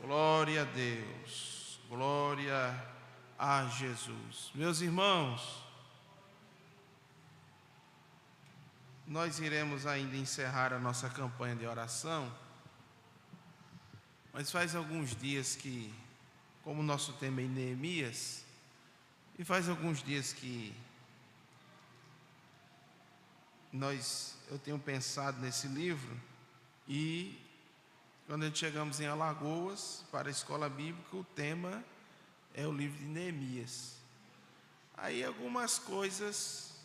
Glória a Deus, glória a Jesus. Meus irmãos, nós iremos ainda encerrar a nossa campanha de oração, mas faz alguns dias que, como o nosso tema é Neemias, e faz alguns dias que eu tenho pensado nesse livro, e quando a gente chegamos em Alagoas para a escola bíblica, o tema é o livro de Neemias. Aí algumas coisas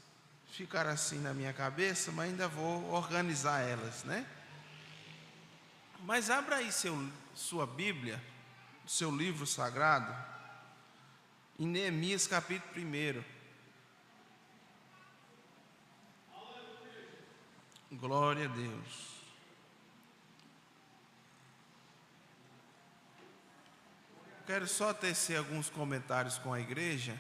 ficaram assim na minha cabeça, mas ainda vou organizar elas, né? Mas abra aí sua Bíblia, seu livro sagrado, em Neemias capítulo 1. Glória a Deus. Quero só tecer alguns comentários com a igreja.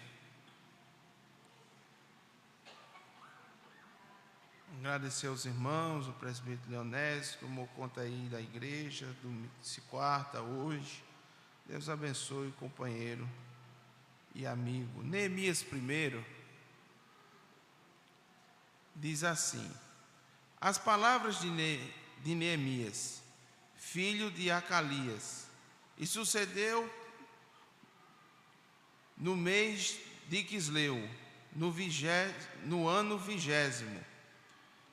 Agradecer aos irmãos, o presbítero Leonésio, que tomou conta aí da igreja, de quarta, hoje. Deus abençoe o companheiro e amigo. Neemias 1 diz assim: as palavras de Neemias, filho de Acalias, e sucedeu no mês de Quisleu, no ano 20º,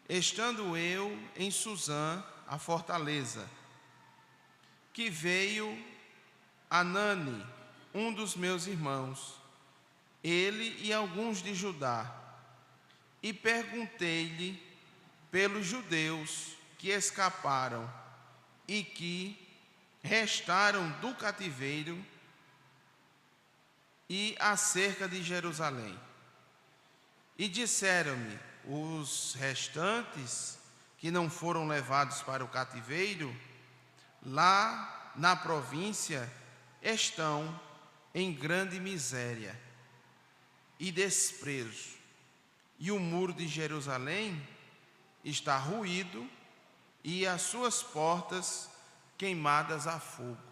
estando eu em Suzã, a fortaleza, que veio Anani, um dos meus irmãos, ele e alguns de Judá, e perguntei-lhe pelos judeus que escaparam e que restaram do cativeiro e acerca de Jerusalém. E disseram-me: os restantes que não foram levados para o cativeiro, lá na província, estão em grande miséria e desprezo, e o muro de Jerusalém está ruído e as suas portas queimadas a fogo.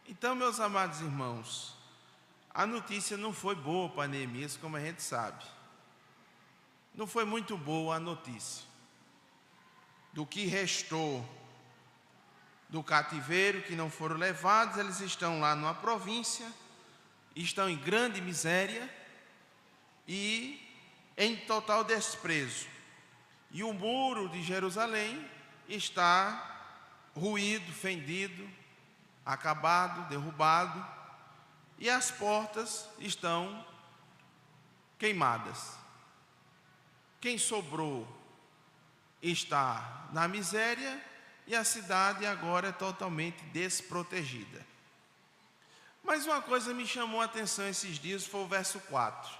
Então, meus amados irmãos, a notícia não foi boa para Neemias, como a gente sabe. Não foi muito boa a notícia do que restou do cativeiro, que não foram levados. Eles estão lá numa província, estão em grande miséria e em total desprezo. E o muro de Jerusalém está ruído, fendido, acabado, derrubado, e as portas estão queimadas. Quem sobrou está na miséria e a cidade agora é totalmente desprotegida. Mas uma coisa me chamou a atenção esses dias, foi o verso 4.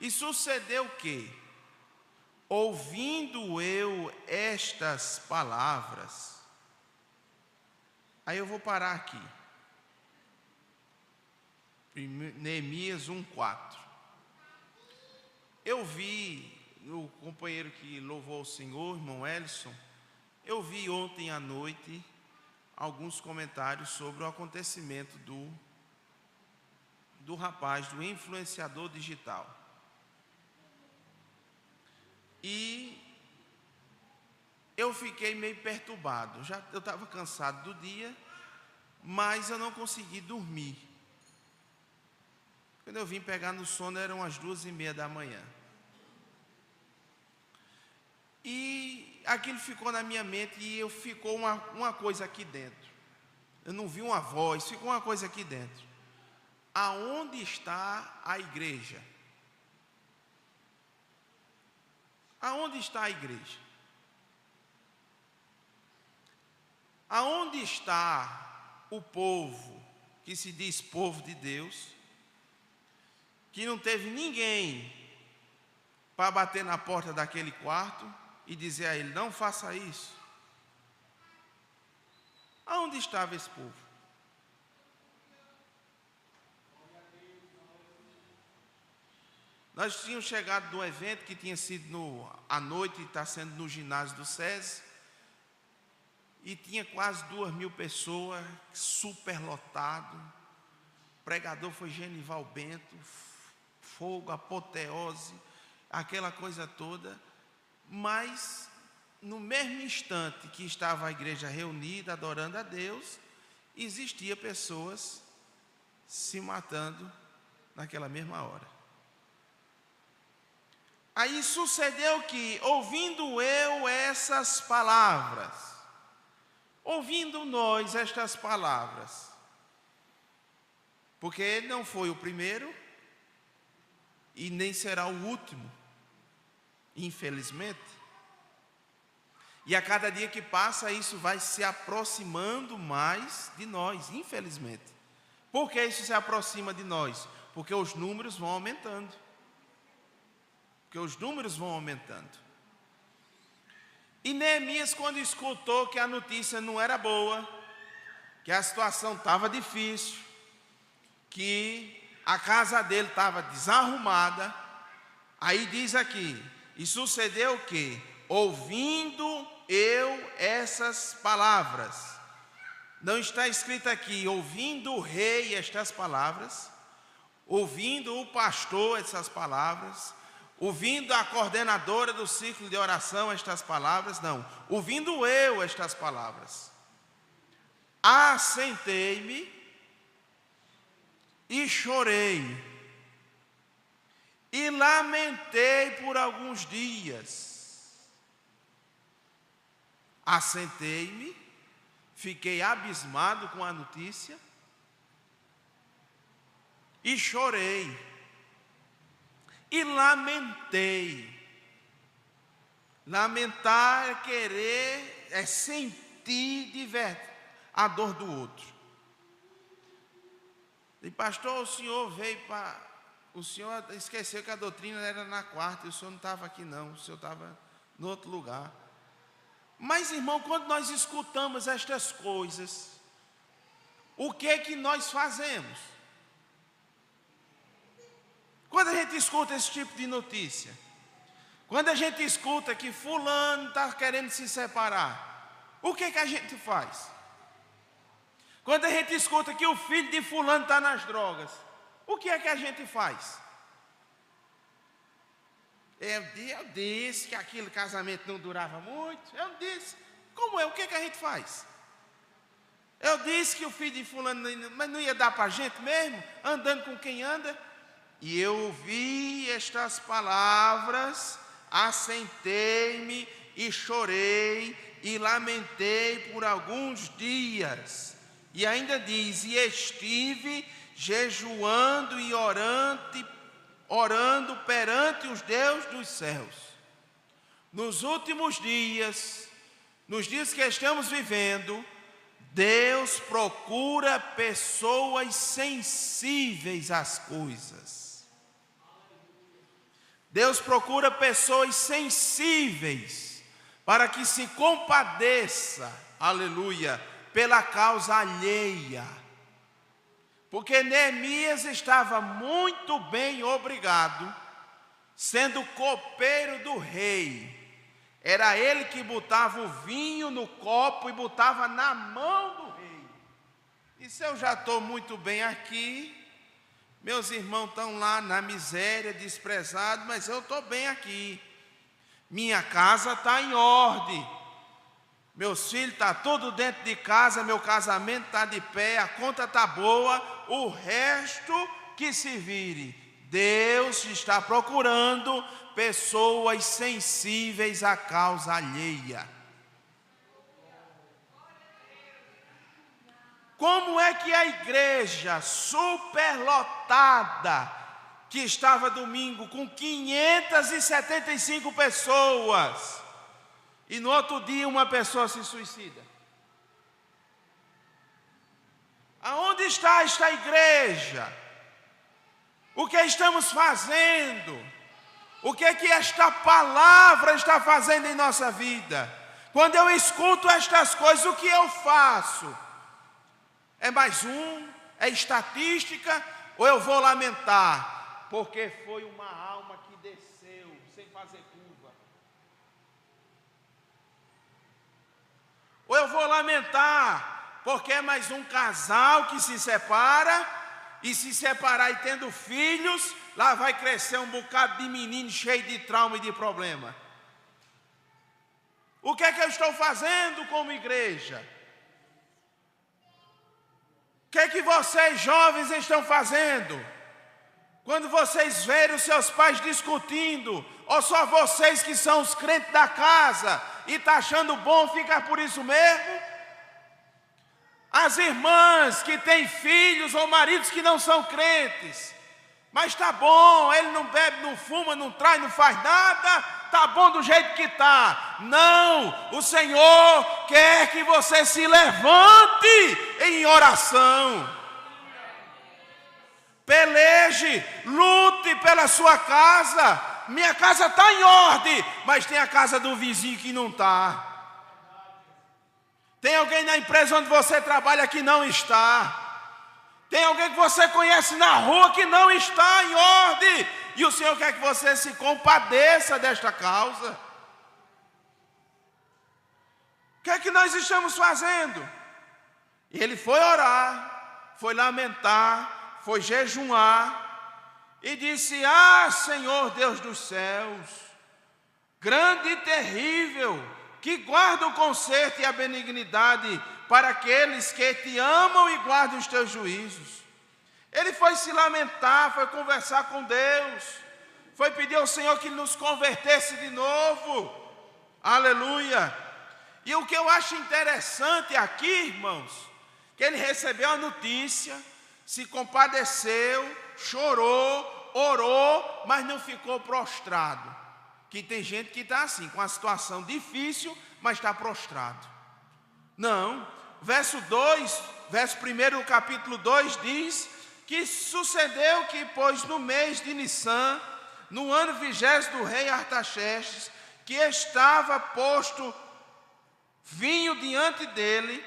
E sucedeu que, ouvindo eu estas palavras, aí eu vou parar aqui. Neemias 1:4. Eu vi, o companheiro que louvou o Senhor, irmão Elson, eu vi ontem à noite alguns comentários sobre o acontecimento do rapaz, do influenciador digital. E eu fiquei meio perturbado. Eu estava cansado do dia, mas eu não consegui dormir. Quando eu vim pegar no sono, eram as 2:30 da manhã. E aquilo ficou na minha mente e ficou uma coisa aqui dentro. Eu não vi uma voz, ficou uma coisa aqui dentro. Aonde está a igreja? Aonde está a igreja? Aonde está o povo que se diz povo de Deus, que não teve ninguém para bater na porta daquele quarto e dizer a ele: não faça isso? Aonde estava esse povo? Nós tínhamos chegado de um evento que tinha sido à noite e está sendo no ginásio do SESI. e tinha quase 2.000 pessoas, superlotado. O pregador foi Genival Bento, fogo, apoteose, aquela coisa toda. Mas no mesmo instante que estava a igreja reunida, adorando a Deus, existia pessoas se matando naquela mesma hora. Aí sucedeu que, ouvindo eu essas palavras, ouvindo nós estas palavras, porque ele não foi o primeiro e nem será o último, infelizmente. E a cada dia que passa, isso vai se aproximando mais de nós, infelizmente. Por que isso se aproxima de nós? Porque os números vão aumentando. Porque os números vão aumentando. E Neemias, quando escutou que a notícia não era boa, que a situação estava difícil, que a casa dele estava desarrumada, aí diz aqui, e sucedeu o quê? Ouvindo eu essas palavras. Não está escrito aqui, ouvindo o rei estas palavras, ouvindo o pastor essas palavras, ouvindo a coordenadora do ciclo de oração estas palavras, não. Ouvindo eu estas palavras. Assentei-me e chorei, e lamentei por alguns dias. Assentei-me, fiquei abismado com a notícia, e chorei, e lamentei. Lamentar é querer, é sentir de verdade a dor do outro. E pastor, o senhor veio para... O senhor esqueceu que a doutrina era na quarta, e o senhor não estava aqui não, o senhor estava em outro lugar. Mas irmão, quando nós escutamos estas coisas, o que é que nós fazemos? Quando a gente escuta esse tipo de notícia, quando a gente escuta que fulano está querendo se separar, o que é que a gente faz? Quando a gente escuta que o filho de fulano está nas drogas, o que é que a gente faz? Eu disse que aquele casamento não durava muito. Eu disse. Como é? O que é que a gente faz? Eu disse que o filho de fulano, mas não ia dar para a gente mesmo? Andando com quem anda? E eu ouvi estas palavras, assentei-me e chorei e lamentei por alguns dias. E ainda diz, e estive jejuando e orando perante os Deus dos céus. Nos últimos dias, nos dias que estamos vivendo, Deus procura pessoas sensíveis às coisas. Deus procura pessoas sensíveis para que se compadeça, aleluia, pela causa alheia. Porque Neemias estava muito bem obrigado, sendo copeiro do rei. Era ele que botava o vinho no copo e botava na mão do rei. E se eu já estou muito bem aqui, meus irmãos estão lá na miséria, desprezados, mas eu estou bem aqui. Minha casa está em ordem. Meus filhos estão todos dentro de casa, meu casamento está de pé, a conta está boa, o resto que se vire. Deus está procurando pessoas sensíveis à causa alheia. Como é que a igreja superlotada, que estava domingo com 575 pessoas, e no outro dia uma pessoa se suicida? Aonde está esta igreja? O que estamos fazendo? O que é que esta palavra está fazendo em nossa vida? Quando eu escuto estas coisas, o que eu faço? É mais um? É estatística? Ou eu vou lamentar? Porque foi uma alma que desceu sem fazer curva. Ou eu vou lamentar, porque é mais um casal que se separa, e se separar e tendo filhos, lá vai crescer um bocado de menino cheio de trauma e de problema. O que é que eu estou fazendo como igreja? O que é que vocês jovens estão fazendo? Quando vocês verem os seus pais discutindo, ou só vocês que são os crentes da casa, e está achando bom ficar por isso mesmo? As irmãs que têm filhos ou maridos que não são crentes, mas está bom, ele não bebe, não fuma, não trai, não faz nada, está bom do jeito que está. Não, o Senhor quer que você se levante em oração. Peleje, lute pela sua casa. Minha casa está em ordem, mas tem a casa do vizinho que não está. Tem alguém na empresa onde você trabalha que não está. Tem alguém que você conhece na rua que não está em ordem. E o Senhor quer que você se compadeça desta causa. O que é que nós estamos fazendo? Ele foi orar, foi lamentar, foi jejuar. E disse: ah, Senhor Deus dos céus, grande e terrível, que guarda o conserto e a benignidade para aqueles que te amam e guardam os teus juízos. Ele foi se lamentar, foi conversar com Deus, foi pedir ao Senhor que nos convertesse de novo. Aleluia! E o que eu acho interessante aqui, irmãos, que ele recebeu a notícia, se compadeceu, chorou, orou, mas não ficou prostrado. Que tem gente que está assim, com a situação difícil, mas está prostrado. Não, verso 1 do capítulo 2 diz que sucedeu que, pois no mês de Nissan, no ano 20º do rei Artaxerxes, que estava posto vinho diante dele,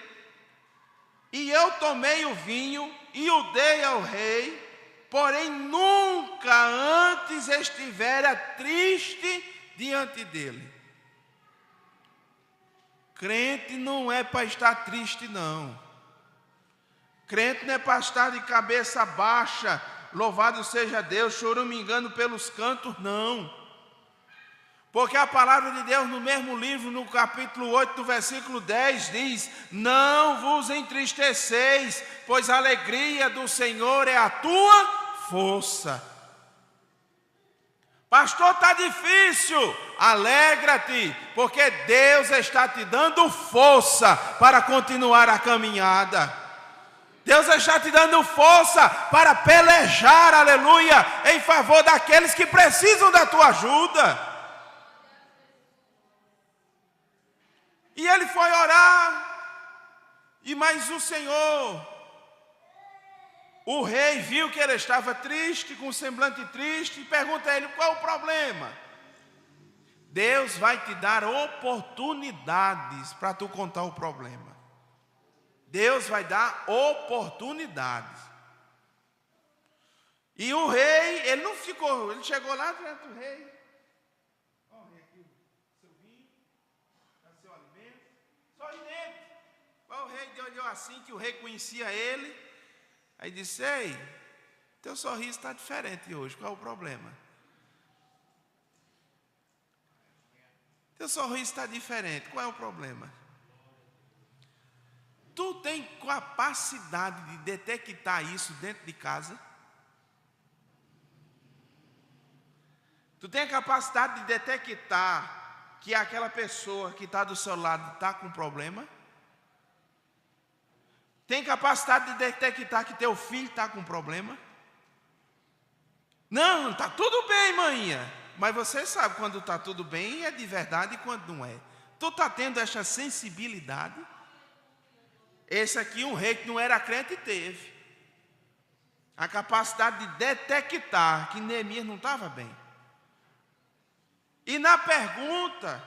e eu tomei o vinho e o dei ao rei, porém nunca antes estivera triste diante dele. Crente não é para estar triste, não. Crente não é para estar de cabeça baixa, louvado seja Deus, choramingando pelos cantos, não. Porque a palavra de Deus no mesmo livro, no capítulo 8, no versículo 10, diz: não vos entristeceis, pois a alegria do Senhor é a tua força. Pastor, está difícil, alegra-te, porque Deus está te dando força para continuar a caminhada. Deus está te dando força para pelejar, aleluia, em favor daqueles que precisam da tua ajuda. E ele foi orar, e mais o Senhor, o rei viu que ele estava triste, com um semblante triste, e pergunta a ele: qual é o problema? Deus vai te dar oportunidades para tu contar o problema. Deus vai dar oportunidades. E o rei, ele não ficou, ele chegou lá diante do rei. Ó, rei, aqui o seu vinho, o seu alimento, sorridente. O rei olhou assim, que o rei conhecia ele. Aí disse: ei, teu sorriso está diferente hoje, qual é o problema? Teu sorriso está diferente, qual é o problema? Tu tem capacidade de detectar isso dentro de casa? Tu tem a capacidade de detectar que aquela pessoa que está do seu lado está com problema? Tem capacidade de detectar que teu filho está com problema? Não, está tudo bem, maninha. Mas você sabe quando está tudo bem é de verdade e quando não é. Tu está tendo essa sensibilidade? Esse aqui, um rei que não era crente, teve a capacidade de detectar que Neemias não estava bem. E na pergunta,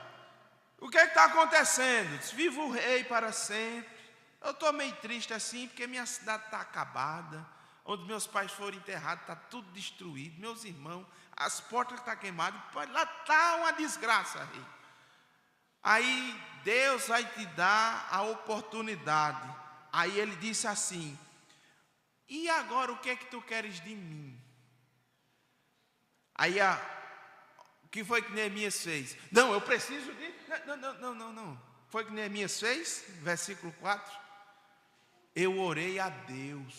o que está acontecendo? Diz: viva o rei para sempre. Eu estou meio triste assim, porque minha cidade está acabada. Onde meus pais foram enterrados, está tudo destruído. Meus irmãos, as portas estão queimadas. Lá está uma desgraça, rei. Aí Deus vai te dar a oportunidade. Aí ele disse assim: e agora o que é que tu queres de mim? Aí o que foi que Neemias fez? Não, eu preciso de... Não. Foi que Neemias fez? Versículo 4. Eu orei a Deus.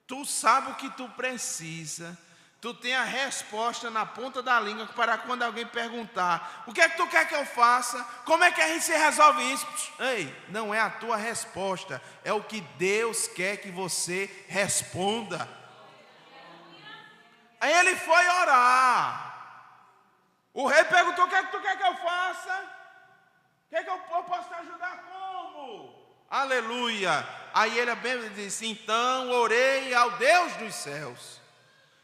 Tu sabe o que tu precisa. Tu tem a resposta na ponta da língua para quando alguém perguntar: o que é que tu quer que eu faça? Como é que a gente se resolve isso? Ei, não é a tua resposta, é o que Deus quer que você responda. Aí ele foi orar. O rei perguntou: o que é que tu quer que eu faça? O que é que eu posso te ajudar como? Aleluia. Aí ele disse: então orei ao Deus dos céus.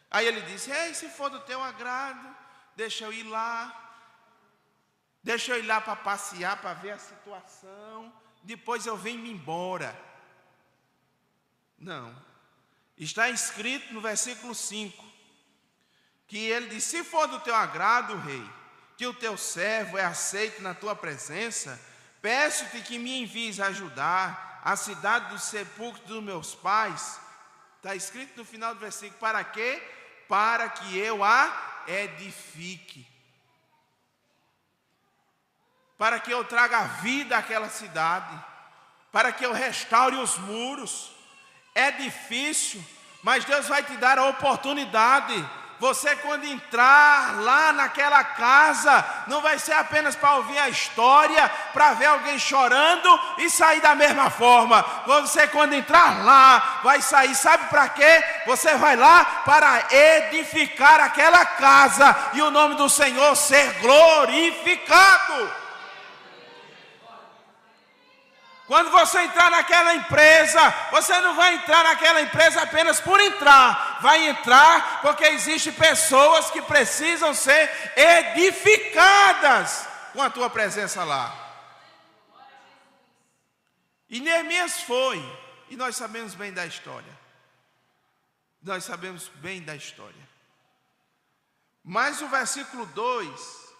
Aí ele disse: ei, se for do teu agrado, deixa eu ir lá. Deixa eu ir lá para passear, para ver a situação. Depois eu venho-me embora. Não. Está escrito no versículo 5, que ele disse: se for do teu agrado, rei, que o teu servo é aceito na tua presença, peço-te que me envies a ajudar a cidade dos sepulcros dos meus pais. Está escrito no final do versículo: para quê? Para que eu a edifique. Para que eu traga vida àquela cidade. Para que eu restaure os muros. É difícil, mas Deus vai te dar a oportunidade. Você, quando entrar lá naquela casa, não vai ser apenas para ouvir a história, para ver alguém chorando e sair da mesma forma. Você, quando entrar lá, vai sair, sabe para quê? Você vai lá para edificar aquela casa e o nome do Senhor ser glorificado. Quando você entrar naquela empresa, você não vai entrar naquela empresa apenas por entrar. Vai entrar porque existem pessoas que precisam ser edificadas com a tua presença lá. E Neemias foi, e nós sabemos bem da história. Nós sabemos bem da história. Mas o versículo 2,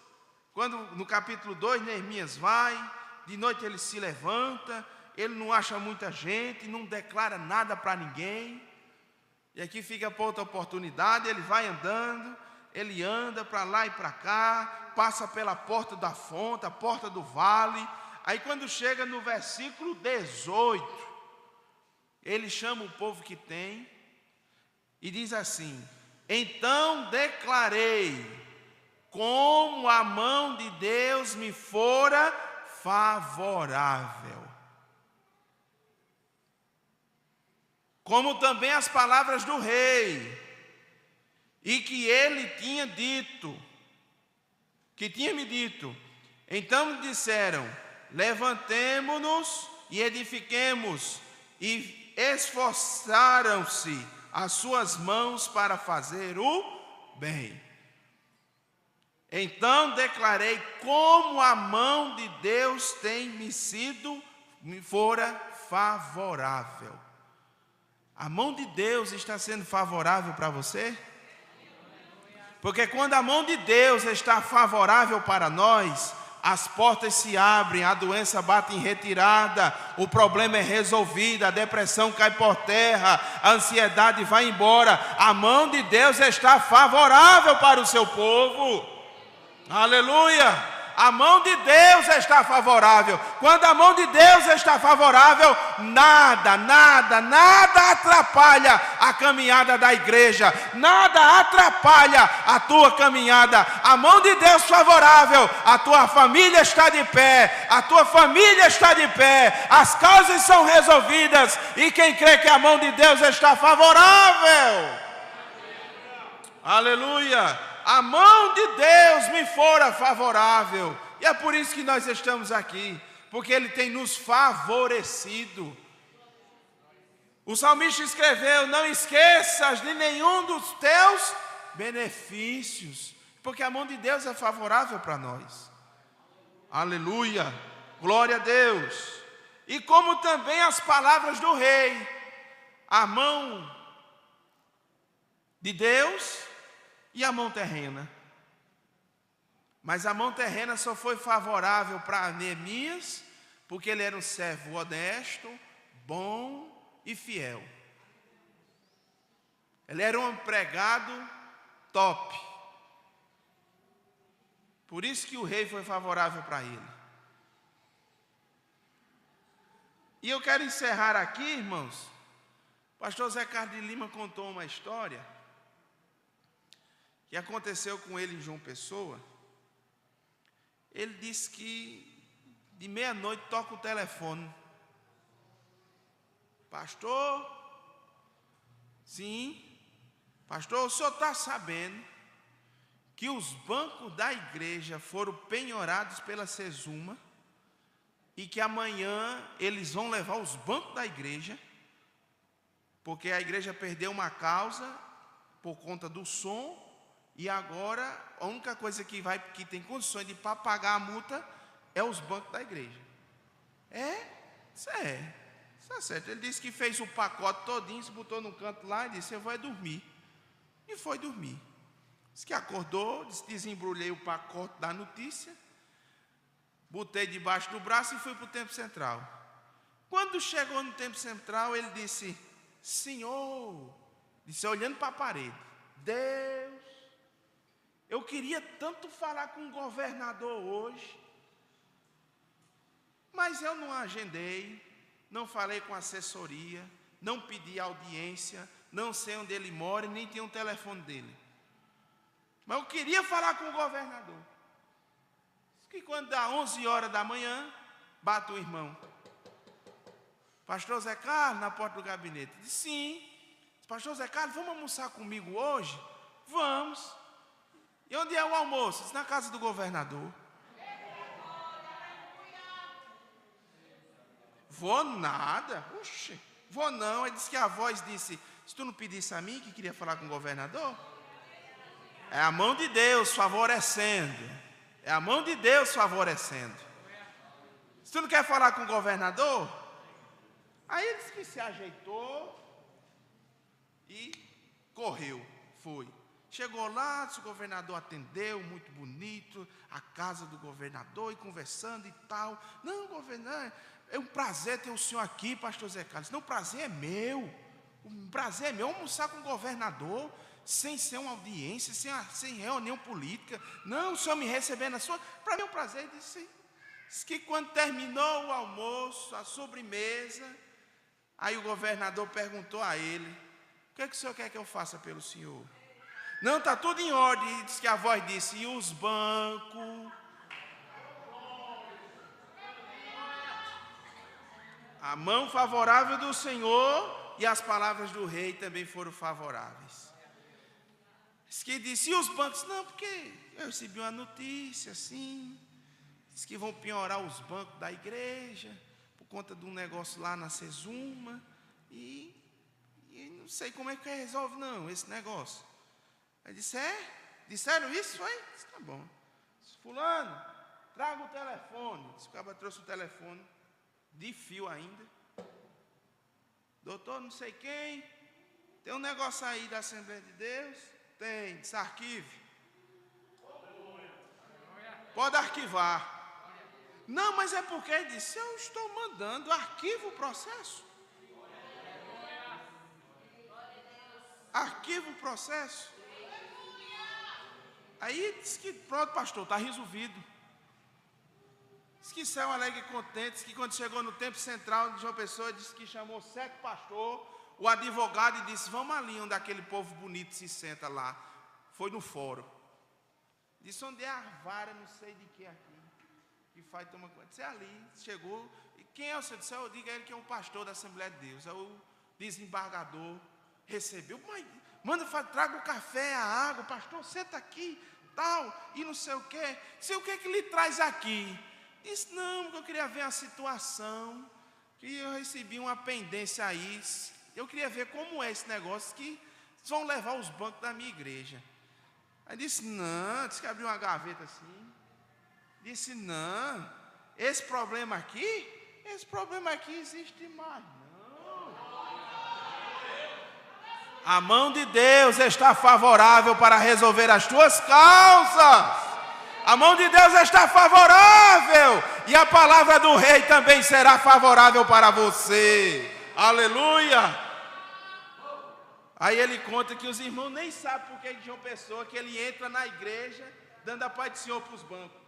quando no capítulo 2 Neemias vai... De noite ele se levanta, ele não acha muita gente, não declara nada para ninguém. E aqui fica para outra oportunidade, ele vai andando, ele anda para lá e para cá, passa pela porta da fonte, a porta do vale. Aí quando chega no versículo 18, ele chama o povo que tem e diz assim: então declarei como a mão de Deus me fora favorável, como também as palavras do rei, e que ele tinha dito, que tinha me dito. Então me disseram: levantemo-nos e edifiquemos, e esforçaram-se as suas mãos para fazer o bem. Então declarei como a mão de Deus tem me fora favorável. A mão de Deus está sendo favorável para você? Porque quando a mão de Deus está favorável para nós, as portas se abrem, a doença bate em retirada, o problema é resolvido, a depressão cai por terra, a ansiedade vai embora. A mão de Deus está favorável para o seu povo. Aleluia! A mão de Deus está favorável. Quando a mão de Deus está favorável, nada atrapalha a caminhada da igreja. Nada atrapalha a tua caminhada. A mão de Deus favorável, a tua família está de pé. A tua família está de pé. As causas são resolvidas. E quem crê que a mão de Deus está favorável? Aleluia! A mão de Deus me fora favorável. E é por isso que nós estamos aqui, porque Ele tem nos favorecido. O salmista escreveu: não esqueças de nenhum dos teus benefícios, porque a mão de Deus é favorável para nós. Aleluia, glória a Deus. E como também as palavras do rei, a mão de Deus e a mão terrena. Mas a mão terrena só foi favorável para Neemias, porque ele era um servo honesto, bom e fiel. Ele era um empregado top. Por isso que o rei foi favorável para ele. E eu quero encerrar aqui, irmãos. O pastor Zé Carlos de Lima contou uma história que aconteceu com ele em João Pessoa. Ele disse que de meia-noite toca o telefone. Pastor, sim, pastor, o senhor está sabendo que os bancos da igreja foram penhorados pela Sesuma e que amanhã eles vão levar os bancos da igreja, porque a igreja perdeu uma causa por conta do som, e agora a única coisa que tem condições de pagar a multa é os bancos da igreja. Isso é certo. Ele disse que fez o pacote todinho, se botou no canto lá e disse: eu vou dormir. E foi dormir. Disse que acordou, desembrulhei o pacote da notícia, botei debaixo do braço e fui para o Templo Central. Quando chegou no Templo Central, ele disse: Senhor, disse olhando para a parede, Deus, eu queria tanto falar com o governador hoje, mas eu não agendei, não falei com a assessoria, não pedi audiência, não sei onde ele mora e nem tenho o telefone dele. Mas eu queria falar com o governador. Diz que quando dá 11 horas da manhã, bate o irmão. Pastor Zé Carlos, na porta do gabinete. Diz: sim. Diz: pastor Zé Carlos, vamos almoçar comigo hoje? Vamos. E onde é o almoço? Diz: na casa do governador. Vou nada. Oxe, vou não. Ele disse que a voz disse: se tu não pedisse a mim que queria falar com o governador? É a mão de Deus favorecendo. É a mão de Deus favorecendo. Se tu não quer falar com o governador, aí ele disse que se ajeitou e correu, foi. Chegou lá, disse, o governador atendeu, muito bonito, a casa do governador, e conversando e tal. Não, governador, é um prazer ter o senhor aqui, pastor Zé Carlos. Não, o prazer é meu. O prazer é meu almoçar com o governador, sem ser uma audiência, sem reunião política. Não, o senhor me recebendo na sua. Para mim é um prazer. Ele disse que quando terminou o almoço, a sobremesa, aí o governador perguntou a ele: o que é que o senhor quer que eu faça pelo senhor? Não, está tudo em ordem. Diz que a voz disse: e os bancos? A mão favorável do Senhor e as palavras do rei também foram favoráveis. Diz que disse: e os bancos? Não, porque eu recebi uma notícia assim. Diz que vão piorar os bancos da igreja por conta de um negócio lá na Sesuma. E não sei como é que resolve não esse negócio. Aí disse: disseram isso? Foi? Disse: tá bom. Disse: fulano, traga o telefone. Disse: o cara trouxe o telefone, de fio ainda. Doutor não sei quem, tem um negócio aí da Assembleia de Deus? Tem. Disse: arquive. Pode arquivar. Não, mas é porque ele disse: eu estou mandando, arquiva o processo. Arquiva o processo. Aí disse que pronto, pastor, está resolvido. Diz que saiu alegre e contente. Diz que quando chegou no Templo Central de João Pessoa, disse que chamou 7 pastores, o advogado, e disse: vamos ali onde aquele povo bonito se senta lá. Foi no fórum. Disse: onde é a vara, não sei de que aqui, que faz tomar conta. Disse: é ali. Chegou. E quem é o senhor? Disse: eu digo a ele que é um pastor da Assembleia de Deus. É o desembargador. Recebeu. Manda, traga o café, a água. Pastor, senta aqui, tal, e não sei o quê. Disse: o que é que lhe traz aqui? Disse: não, porque eu queria ver a situação, que eu recebi uma pendência aí, eu queria ver como é esse negócio, que vão levar os bancos da minha igreja. Aí disse: não, disse que abriu uma gaveta assim, disse: não, esse problema aqui existe mais, não. A mão de Deus está favorável para resolver as tuas causas. A mão de Deus está favorável. E a palavra do rei também será favorável para você. Aleluia. Aí ele conta que os irmãos nem sabem por que de uma pessoa que ele entra na igreja dando a paz do Senhor para os bancos.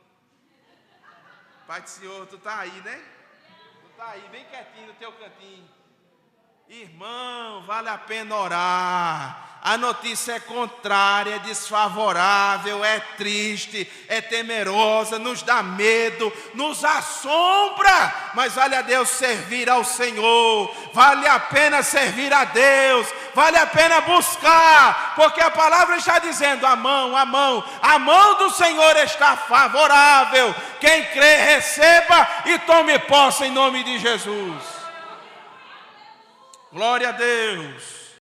Pai do Senhor, tu está aí, né? Tu está aí, bem quietinho no teu cantinho. Irmão, vale a pena orar. A notícia é contrária, é desfavorável, é triste, é temerosa, nos dá medo, nos assombra. Mas vale a Deus servir ao Senhor, vale a pena servir a Deus, vale a pena buscar, porque a palavra está dizendo: a mão do Senhor está favorável. Quem crê, receba e tome posse em nome de Jesus. Glória a Deus.